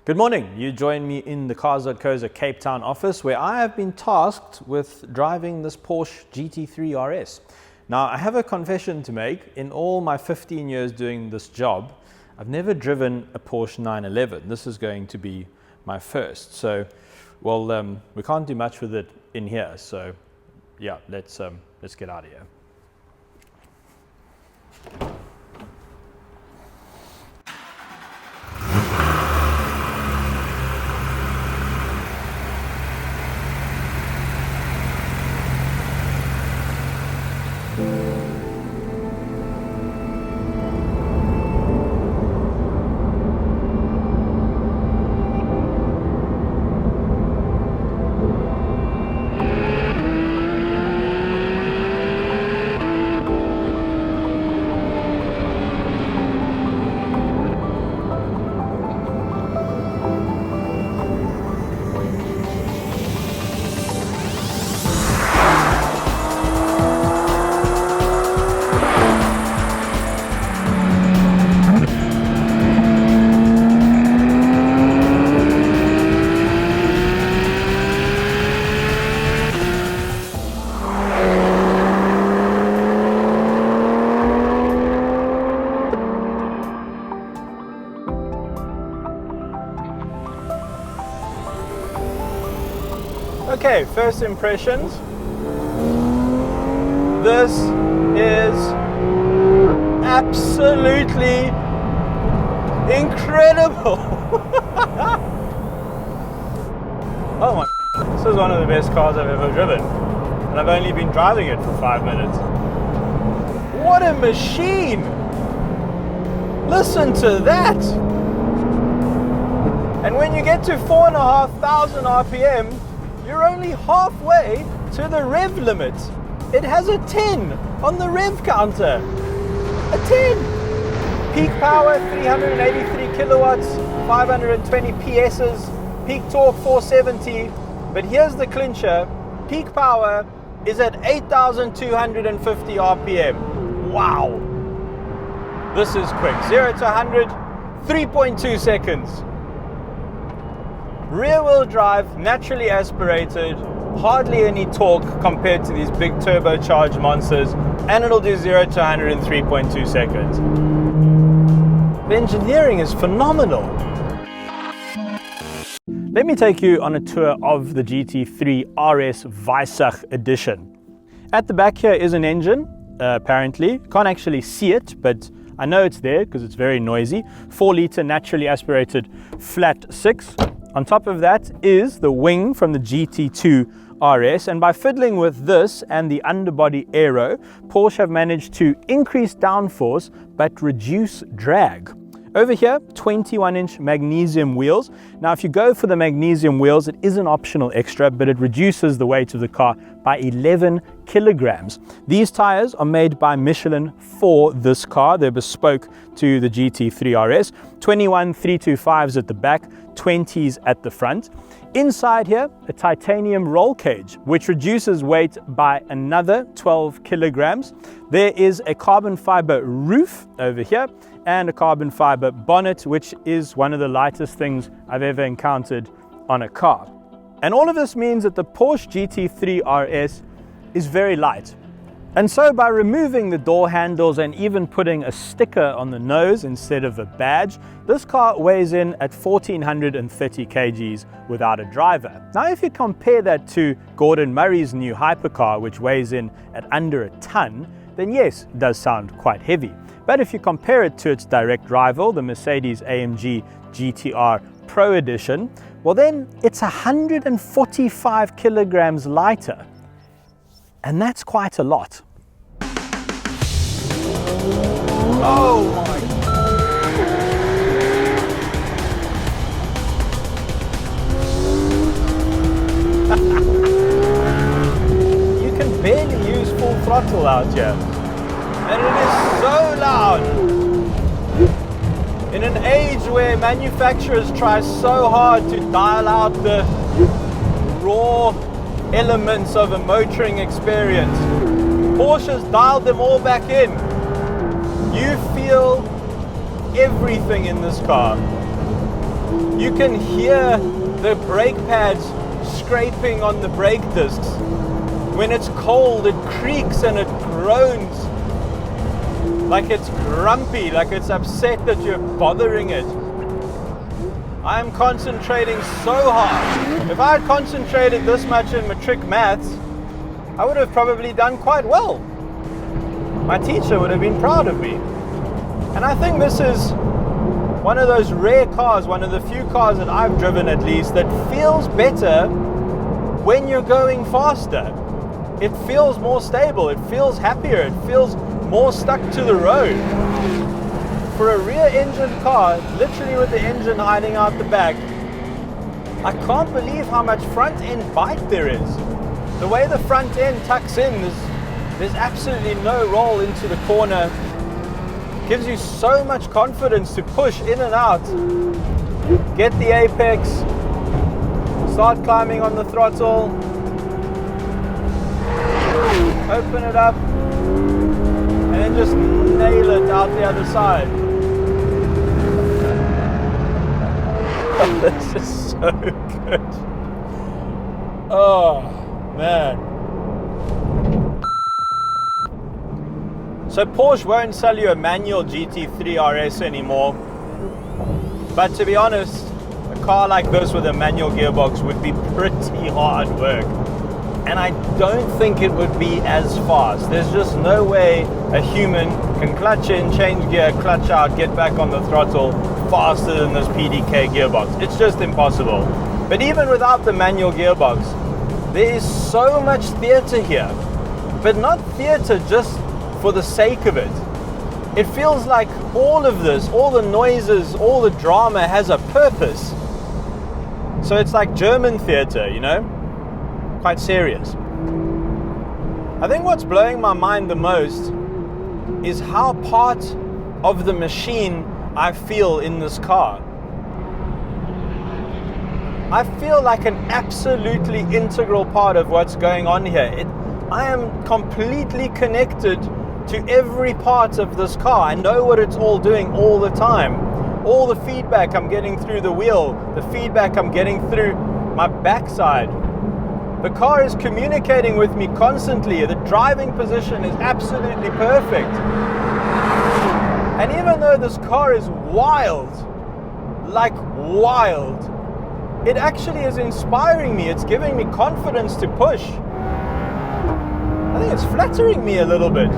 Good morning. You join me in the Cars.co.za Cape Town office where I have been tasked with driving this Porsche GT3 RS. Now, I have a confession to make. In all my 15 years doing this job, I've never driven a Porsche 911. This is going to be my first. So, well, we can't do much with it in here. So, yeah, let's get out of here. Okay, first impressions. This is absolutely incredible. Oh my, this is one of the best cars I've ever driven. And I've only been driving it for 5 minutes. What a machine! Listen to that! And when you get to 4,500 RPM, you're only halfway to the rev limit. It has a 10 on the rev counter. A 10! Peak power 383 kilowatts, 520 PS's, peak torque 470. But here's the clincher, peak power is at 8,250 RPM. Wow! This is quick. 0 to 100, 3.2 seconds. Rear-wheel drive, naturally aspirated, hardly any torque compared to these big turbocharged monsters, and it'll do 0 to 100 in 3.2 seconds. The engineering is phenomenal. Let me take you on a tour of the GT3 RS Weissach edition. At the back here is an engine, apparently. Can't actually see it, but I know it's there because it's very noisy. 4-litre naturally aspirated flat 6. On top of that is the wing from the GT2 RS, and by fiddling with this and the underbody aero, Porsche have managed to increase downforce but reduce drag. Over here, 21-inch magnesium wheels. Now, if you go for the magnesium wheels, it is an optional extra, but it reduces the weight of the car by 11 kilograms. These tires are made by Michelin for this car. They're bespoke to the GT3 RS. 21 325s at the back, 20s at the front. Inside here, a titanium roll cage, which reduces weight by another 12 kilograms. There is a carbon fiber roof over here and a carbon fiber bonnet, which is one of the lightest things I've ever encountered on a car. And all of this means that the Porsche GT3 RS is very light. And so by removing the door handles and even putting a sticker on the nose instead of a badge, this car weighs in at 1,430 kgs without a driver. Now, if you compare that to Gordon Murray's new hypercar, which weighs in at under a ton, then yes, it does sound quite heavy. But if you compare it to its direct rival, the Mercedes AMG GR Pro edition, well then it's 145 kilograms lighter. And that's quite a lot. Oh my. You can barely use full throttle out here. And it is so loud. In an age where manufacturers try so hard to dial out the raw elements of a motoring experience, Porsche's dialed them all back in. You feel everything in this car. You can hear the brake pads scraping on the brake discs. When it's cold, it creaks and it groans like it's grumpy, like it's upset that you're bothering it. I am concentrating so hard. If I had concentrated this much in matric maths, I would have probably done quite well. My teacher would have been proud of me. And I think this is one of those rare cars, one of the few cars that I've driven at least, that feels better when you're going faster. It feels more stable, it feels happier, it feels more stuck to the road. For a rear engine car, literally with the engine hiding out the back, I can't believe how much front end bite there is. The way the front end tucks in, there's absolutely no roll into the corner. Gives you so much confidence to push in and out. Get the apex, start climbing on the throttle, open it up, and then just nail it out the other side. Oh, this is so good. Oh, man. So Porsche won't sell you a manual GT3 RS anymore. But to be honest, a car like this with a manual gearbox would be pretty hard work. And I don't think it would be as fast. There's just no way a human can clutch in, change gear, clutch out, get back on the throttle faster than this PDK gearbox. It's just impossible. But even without the manual gearbox, there is so much theater here. But not theater just for the sake of it. It feels like all of this, all the noises, all the drama has a purpose. So it's like German theater, you know? Quite serious. I think what's blowing my mind the most is how part of the machine I feel in this car. I feel like an absolutely integral part of what's going on here. I am completely connected to every part of this car. I know what it's all doing all the time. All the feedback I'm getting through the wheel, the feedback I'm getting through my backside. The car is communicating with me constantly. The driving position is absolutely perfect. And even though this car is wild, like wild, it actually is inspiring me. It's giving me confidence to push. I think it's flattering me a little bit.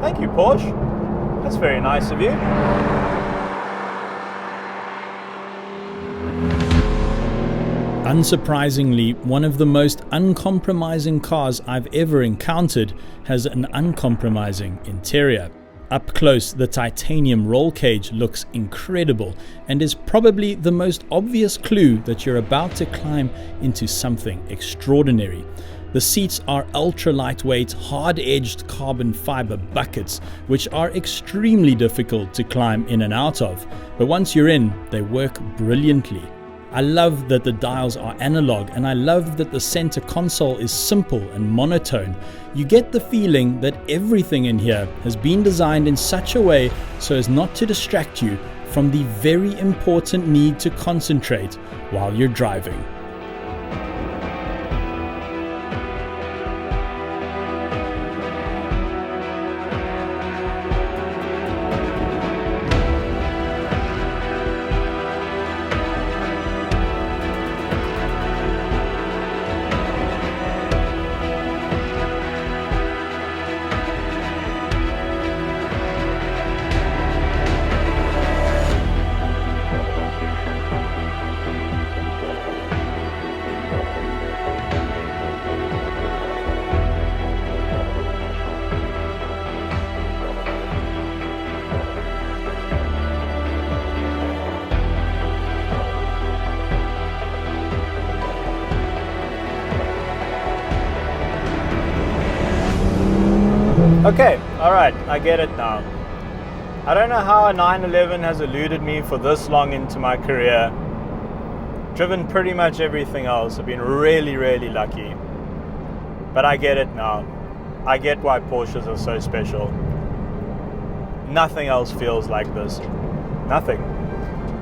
Thank you, Porsche. That's very nice of you. Unsurprisingly, one of the most uncompromising cars I've ever encountered has an uncompromising interior. Up close, the titanium roll cage looks incredible and is probably the most obvious clue that you're about to climb into something extraordinary. The seats are ultra lightweight, hard-edged carbon fiber buckets, which are extremely difficult to climb in and out of. But once you're in, they work brilliantly. I love that the dials are analog, and I love that the center console is simple and monotone. You get the feeling that everything in here has been designed in such a way so as not to distract you from the very important need to concentrate while you're driving. Okay, alright, I get it now. I don't know how a 911 has eluded me for this long into my career. Driven pretty much everything else. I've been really, really lucky. But I get it now. I get why Porsches are so special. Nothing else feels like this. Nothing.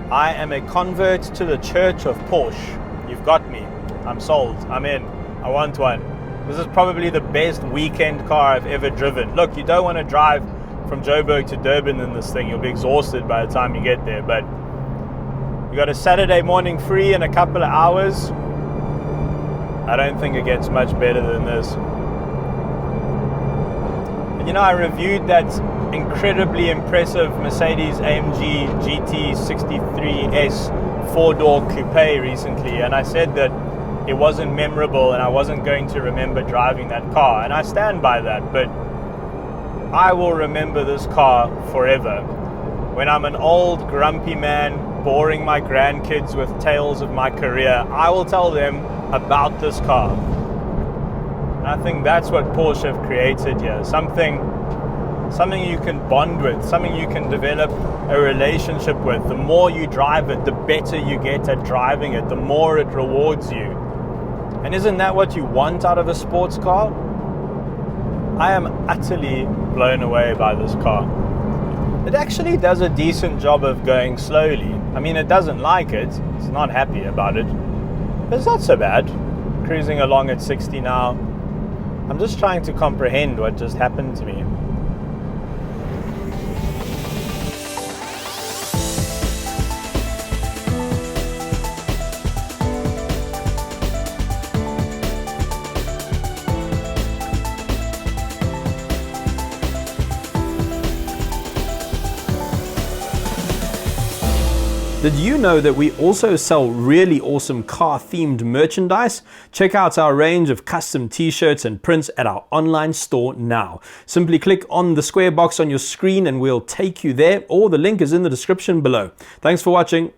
I am a convert to the Church of Porsche. You've got me. I'm sold. I'm in. I want one. This is probably the best weekend car I've ever driven. Look, you don't want to drive from Joburg to Durban in this thing. You'll be exhausted by the time you get there. But you got a Saturday morning free in a couple of hours. I don't think it gets much better than this. And you know, I reviewed that incredibly impressive Mercedes AMG GT3 RS 4-door coupe recently, and I said that it wasn't memorable and I wasn't going to remember driving that car, and I stand by that. But I will remember this car forever. When I'm an old grumpy man boring my grandkids with tales of my career, I will tell them about this car. And I think that's what Porsche have created here. Something you can bond with, something you can develop a relationship with. The more you drive it, the better you get at driving it, the more it rewards you. And isn't that what you want out of a sports car? I am utterly blown away by this car. It actually does a decent job of going slowly. I mean, it doesn't like it, it's not happy about it, but it's not so bad. Cruising along at 60 now. I'm just trying to comprehend what just happened to me. Did you know that we also sell really awesome car-themed merchandise? Check out our range of custom t-shirts and prints at our online store now. Simply click on the square box on your screen and we'll take you there, or the link is in the description below. Thanks for watching.